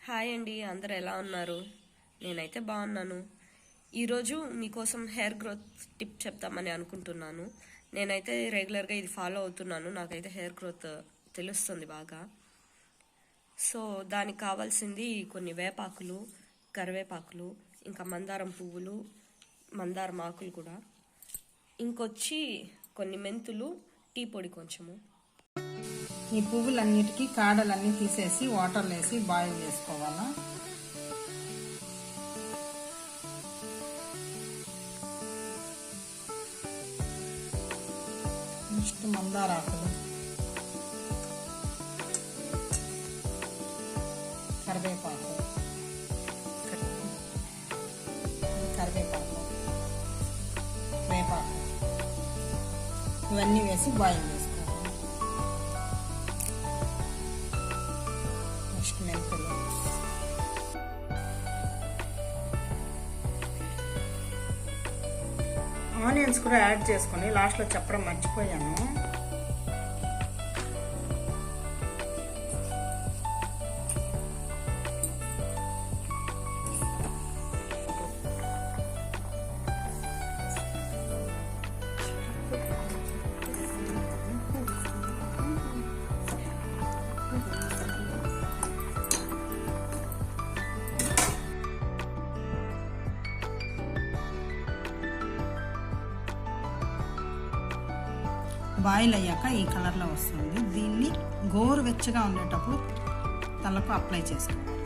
Hi అండి, అందరు ఎలా ఉన్నారు? నేనైతే బాగున్నాను. ఈరోజు మీకోసం హెయిర్ గ్రోత్ టిప్ చెప్తామని అనుకుంటున్నాను. నేనైతే రెగ్యులర్గా ఇది ఫాలో అవుతున్నాను. నాకైతే హెయిర్ గ్రోత్ తెలుస్తుంది బాగా. సో దానికి కావాల్సింది కొన్ని వేపాకులు, కరివేపాకులు, ఇంకా మందారం పువ్వులు, మందారం ఆకులు కూడా, ఇంకొచ్చి కొన్ని మెంతులు, టీ పొడి కొంచెము. ఈ పువ్వులన్నిటికీ కాడలన్నీ తీసేసి వాటర్లో వేసి బాయిల్ చేసుకోవాలా. నెక్స్ట్ మందారాకులు, కరివేపాకు, వేపాకు ఇవన్నీ వేసి బాయిల్ చేసుకోవాలి. నెక్స్ట్ మెంతులు, ఆనియన్స్ కూడా యాడ్ చేసుకొని లాస్ట్లో చెప్పడం మర్చిపోయాను. బాయిల్ అయ్యాక ఈ కలర్లో వస్తుంది. దీన్ని గోరువెచ్చగా ఉండేటప్పుడు తలకు అప్లై చేసుకోవాలి.